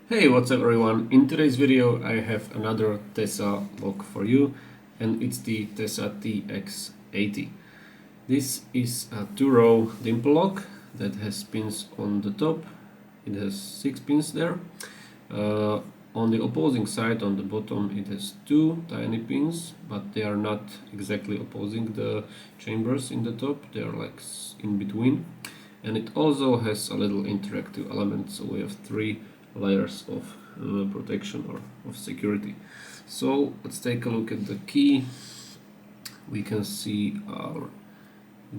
Hey, what's up everyone? In today's video I have another Tesa lock for you, and it's the Tesa TX80. This is a 2-row dimple lock that has pins on the top. It has 6 pins there. On the opposing side, on the bottom, it has 2 tiny pins, but they are not exactly opposing the chambers in the top. They are like in between. And it also has a little interactive element, so we have 3 layers of protection or of security. So let's take a look at the key. We can see our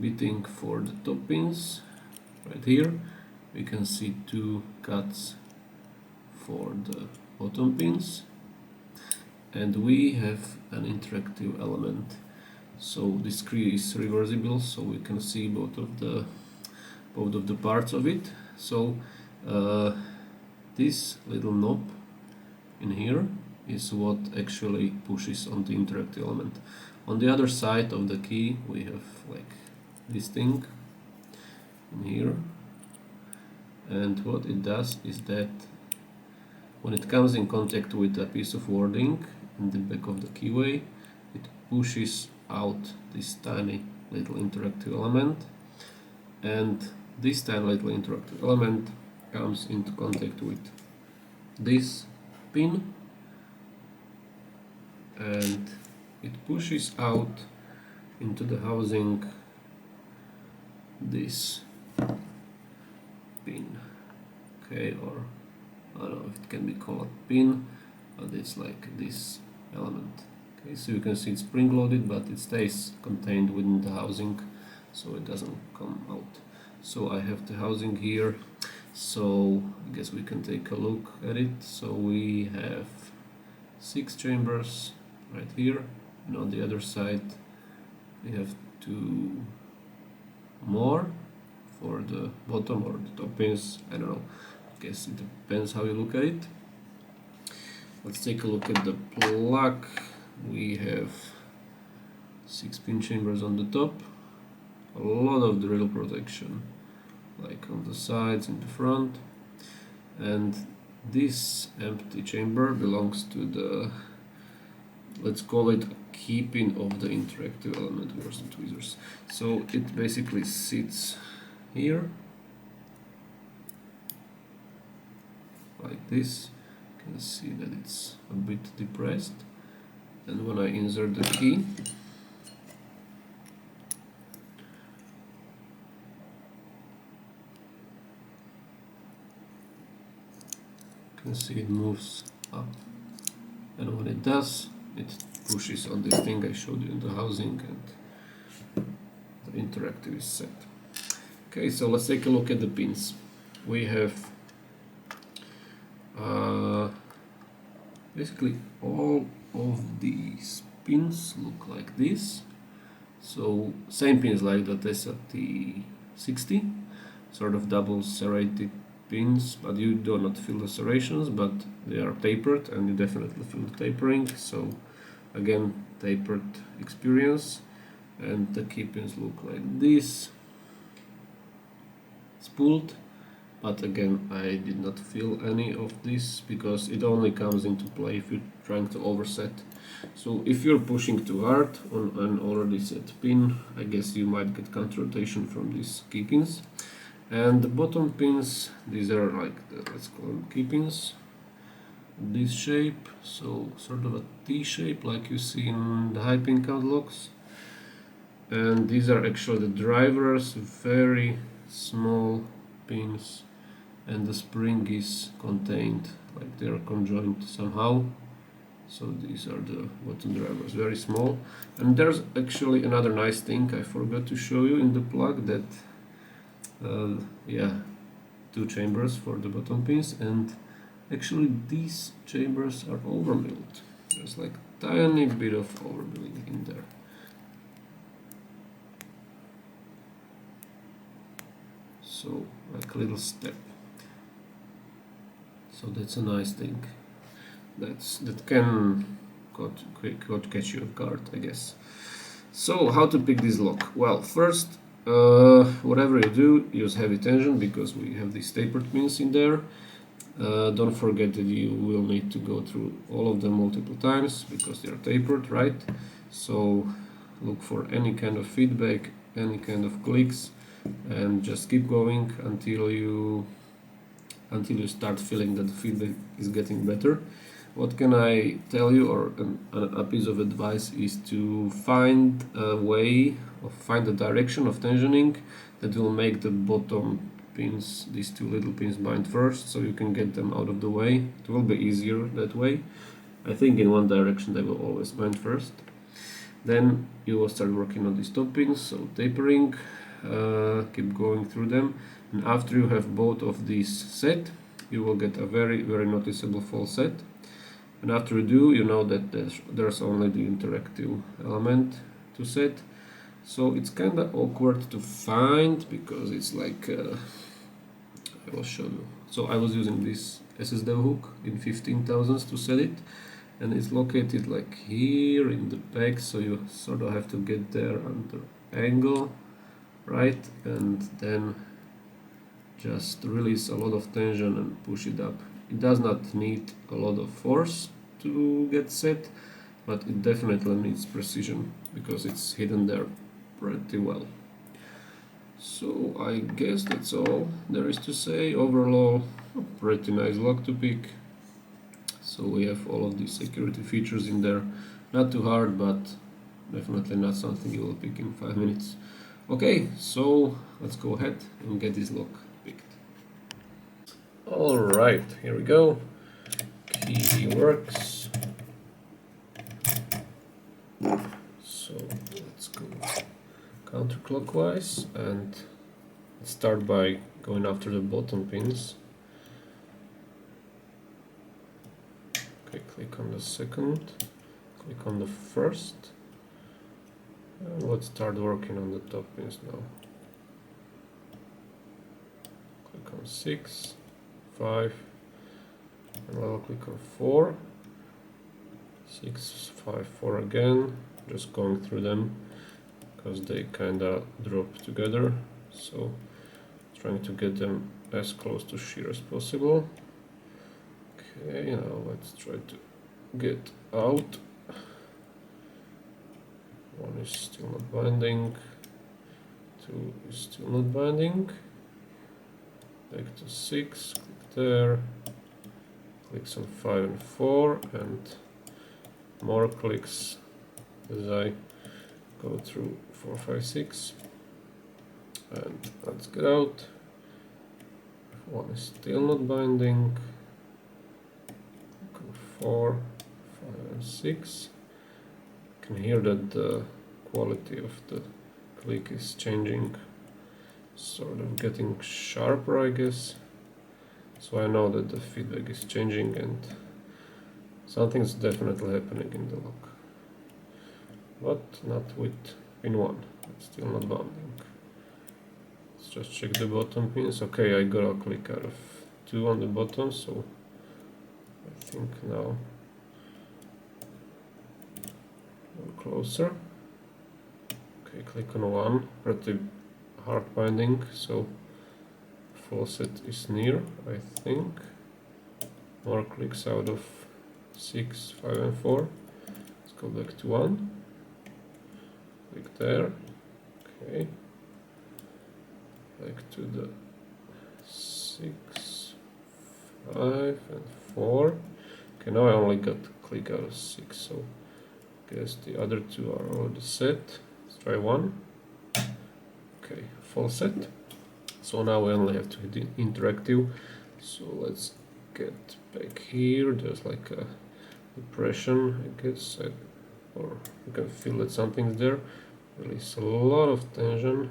bitting for the top pins right here. We can see 2 cuts for the bottom pins, and we have an interactive element. So this key is reversible, so we can see both of the parts of it. So this little knob in here is what actually pushes on the interactive element. On the other side of the key we have like this thing in here, and what it does is that when it comes in contact with a piece of wording in the back of the keyway, it pushes out this tiny little interactive element, and this tiny little interactive element comes into contact with this pin, and it pushes out into the housing this pin. Okay, or I don't know if it can be called pin, but it's like this element. Okay, so you can see it's spring loaded, but it stays contained within the housing, so it doesn't come out. So I have the housing here, so I guess we can take a look at it. So we have 6 chambers right here, and on the other side we have 2 more for the bottom or the top pins. I don't know, I guess it depends how you look at it. Let's take a look at the plug. We have 6 pin chambers on the top, a lot of drill protection like on the sides, in the front, and this empty chamber belongs to the, let's call it, keeping of the interactive element wires and tweezers. So it basically sits here like this. You can see that it's a bit depressed, and when I insert the key, you can see it moves up, and when it does, it pushes on this thing I showed you in the housing, and the interactive is set. Okay, so let's take a look at the pins. We have basically all of these pins look like this. So same pins like the Tesa T60, sort of double serrated pins, but you do not feel the serrations, but they are tapered, and you definitely feel the tapering. So again, tapered experience, and the key pins look like this. It's pulled, but again, I did not feel any of this because it only comes into play if you're trying to overset. So if you're pushing too hard on an already set pin, I guess you might get counter rotation from these key pins. And the bottom pins, these are like the, let's call them key pins, this shape, so sort of a T shape like you see in the high pin count locks. And these are actually the drivers, very small pins, and the spring is contained, like they are conjoined somehow. So these are the bottom drivers, very small. And there's actually another nice thing I forgot to show you in the plug, that yeah, 2 chambers for the bottom pins, and actually these chambers are overmilled. There's like tiny bit of overmilling in there. So like a little step. So that's a nice thing. That can catch you off guard, I guess. So how to pick this lock? Well, first, whatever you do, use heavy tension because we have these tapered pins in there. Don't forget that you will need to go through all of them multiple times because they are tapered, right? So look for any kind of feedback, any kind of clicks, and just keep going until you start feeling that the feedback is getting better. What can I tell you, or a piece of advice is to find a way, or find a direction of tensioning that will make the bottom pins, these two little pins, bind first, so you can get them out of the way. It will be easier that way. I think in one direction they will always bind first. Then you will start working on these top pins, so tapering, keep going through them, and after you have both of these set, you will get a very noticeable fall set. And after you do, you know that there's only the interactive element to set. So it's kind of awkward to find because it's like I will show you. So I was using this SSD hook in 15,000s to set it, and it's located like here in the back, so you sort of have to get there under angle, right? And then just release a lot of tension and push it up. It does not need a lot of force to get set, but it definitely needs precision because it's hidden there pretty well. So I guess that's all there is to say. Overall, a pretty nice lock to pick. So we have all of these security features in there. Not too hard, but definitely not something you will pick in 5 minutes. Okay, so let's go ahead and get this lock picked. Alright, here we go. Key works. So let's go counterclockwise and start by going after the bottom pins. Okay, click on the second, click on the first, and let's start working on the top pins now. Click on 6, 5, and I'll click on 4, 6, 5, 4 again, just going through them because they kinda drop together, so trying to get them as close to shear as possible. Okay, now let's try to get out. One is still not binding, 2 is still not binding. Back to 6, click there, clicks on 5 and 4, and more clicks as I go through 4, 5, 6. And let's get out. One is still not binding. 4, 5, and 6. You can hear that the quality of the click is changing, sort of getting sharper, I guess. So I know that the feedback is changing and something's definitely happening in the lock. But not with pin 1, it's still not binding. Let's just check the bottom pins. Okay, I got a click out of 2 on the bottom, so I think now we're closer. Okay, click on 1, pretty hard binding, so full set is near, I think. More clicks out of 6, 5 and 4. Let's go back to 1. Click there. Okay. Back to the 6, 5 and 4. Okay, now I only got click out of 6, so I guess the other 2 are already set. Let's try 1. Okay, full set. So now we only have to hit interactive. So let's get back here. There's like a depression, I guess, or you can feel that something's there. Release a lot of tension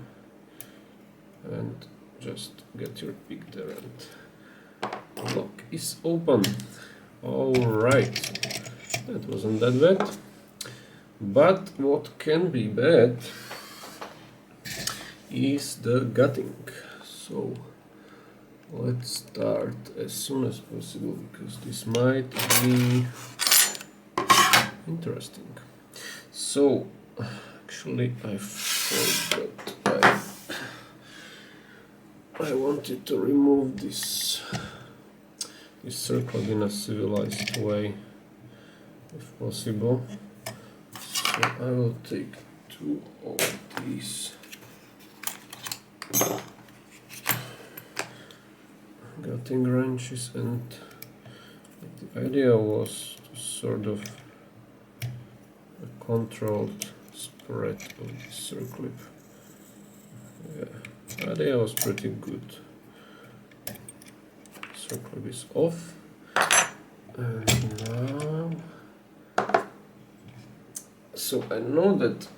and just get your pick there, and lock is open. Alright, that wasn't that bad. But what can be bad is the gutting. So let's start as soon as possible because this might be interesting. So actually I forgot, I wanted to remove this is circled in a civilized way, if possible. So I will take 2 of these gutting wrenches, and the idea was to sort of a controlled spread of the circlip. Yeah, the idea was pretty good. Circlip is off, and now, so I know that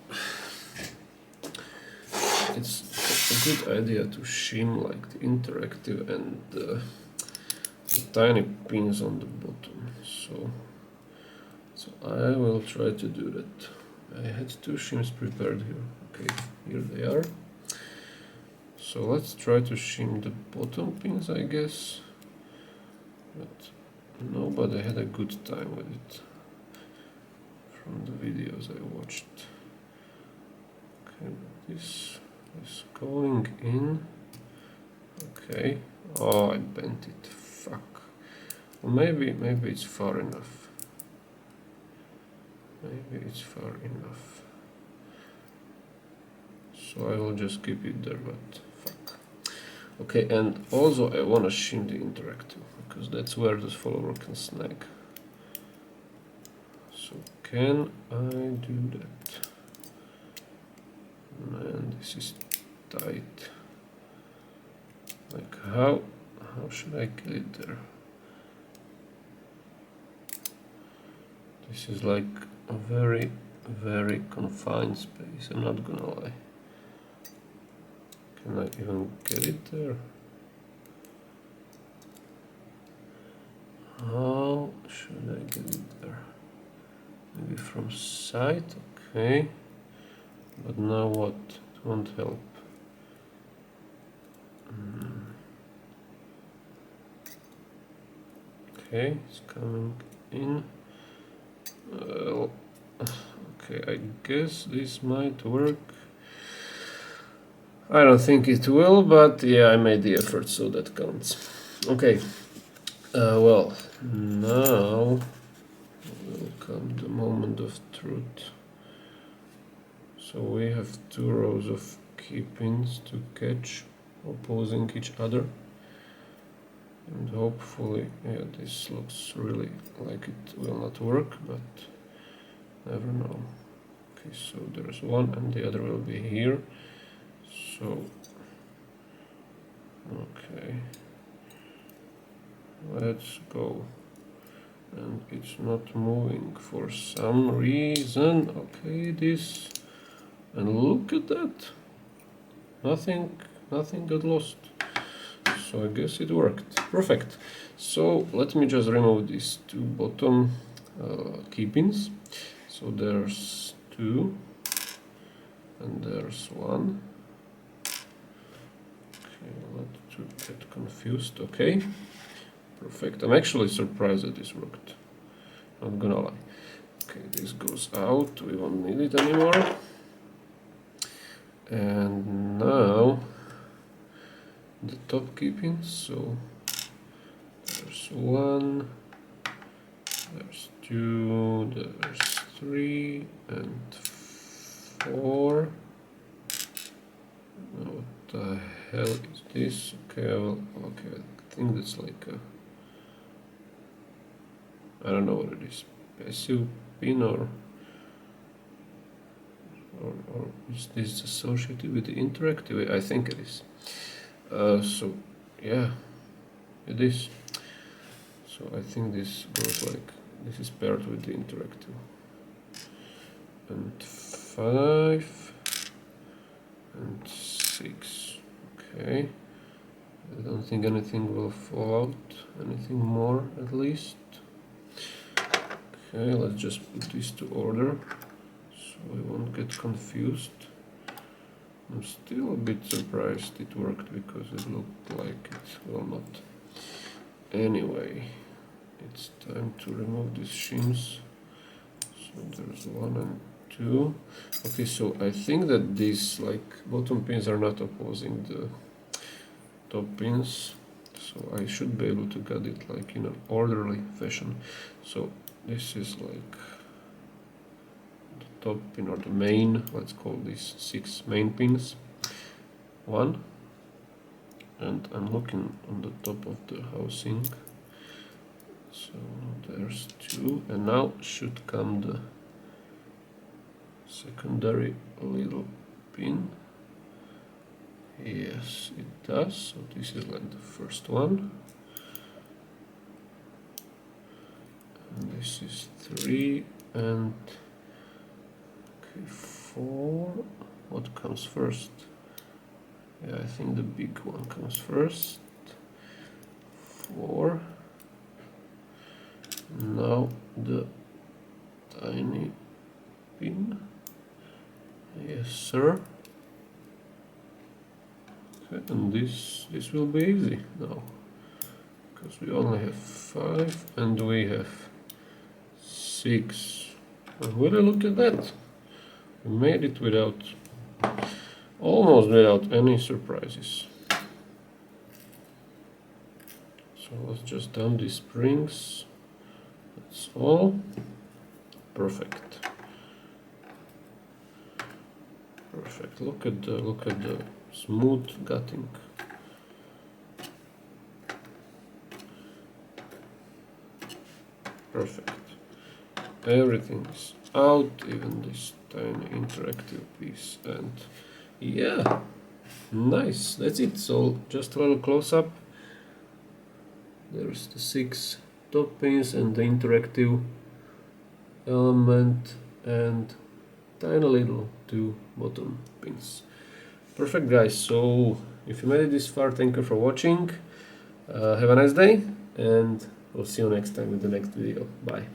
it's a good idea to shim like the interactive and the tiny pins on the bottom. So I will try to do that. I had 2 shims prepared here. Okay, here they are. So let's try to shim the bottom pins, I guess. But nobody had a good time with it from the videos I watched. Okay, this is going in. Okay. Oh, I bent it. Fuck. Well, maybe it's far enough. Maybe it's far enough. So I will just keep it there, but fuck. Okay, and also I wanna shim the interactive, because that's where this follower can snag. So can I do that? Man, this is tight. Like how should I get it there? This is like a very, very confined space, I'm not gonna lie. Can I even get it there? How should I get it there? Maybe from side, okay. But now what? It won't help. Okay, it's coming in. Okay, I guess this might work. I don't think it will, but yeah, I made the effort, so that counts. Okay, well, now will come the moment of truth. So we have 2 rows of key pins to catch, opposing each other. And hopefully, yeah, this looks really like it will not work, but never know. Okay, so there's one and the other will be here. So, okay, let's go. And it's not moving for some reason. Okay, this, and look at that. Nothing got lost. So I guess it worked. Perfect. So let me just remove these 2 bottom key pins. So there's 2 and there's 1. Okay, not to get confused. Okay, perfect. I'm actually surprised that this worked. Not gonna lie. Okay, this goes out. We won't need it anymore. And now the top key pins. So there's 1, there's 2, there's 3 and 4. What the hell is this? Okay, okay, I think that's like a, I don't know what it is, passive pin or is this associated with the interactive? I think it is. So yeah, it is. So I think this goes like, this is paired with the interactive. And 5 and 6. Okay, I don't think anything will fall out, anything more at least. Okay, let's just put this to order so we won't get confused. I'm still a bit surprised it worked, because it looked like it will not. Anyway, it's time to remove these shims. So there's 1 and 2. Okay, so I think that these like bottom pins are not opposing the top pins. so I should be able to get it like in an orderly fashion. So this is like the top pin or the main, let's call these 6 main pins. 1, and I'm looking on the top of the housing, so there's 2, and now should come the secondary little pin. Yes, it does. So this is like the first one, and this is 3, and okay, 4. What comes first? Yeah, I think the big one comes first. 4. Now the tiny pin. Yes, sir. Okay, and this will be easy now, because we only have 5 and we have 6. And really, look at that. We made it without, almost without any surprises. So let's just dump these springs. That's all. Perfect. Perfect. Look at the smooth gutting. Perfect. Everything is out, even this tiny interactive piece, and yeah, nice. That's it. So just a little close up. There's the 6 top pins and the interactive element, and tiny little 2 bottom pins. Perfect, guys. So if you made it this far, thank you for watching. Have a nice day, and we'll see you next time with the next video. Bye.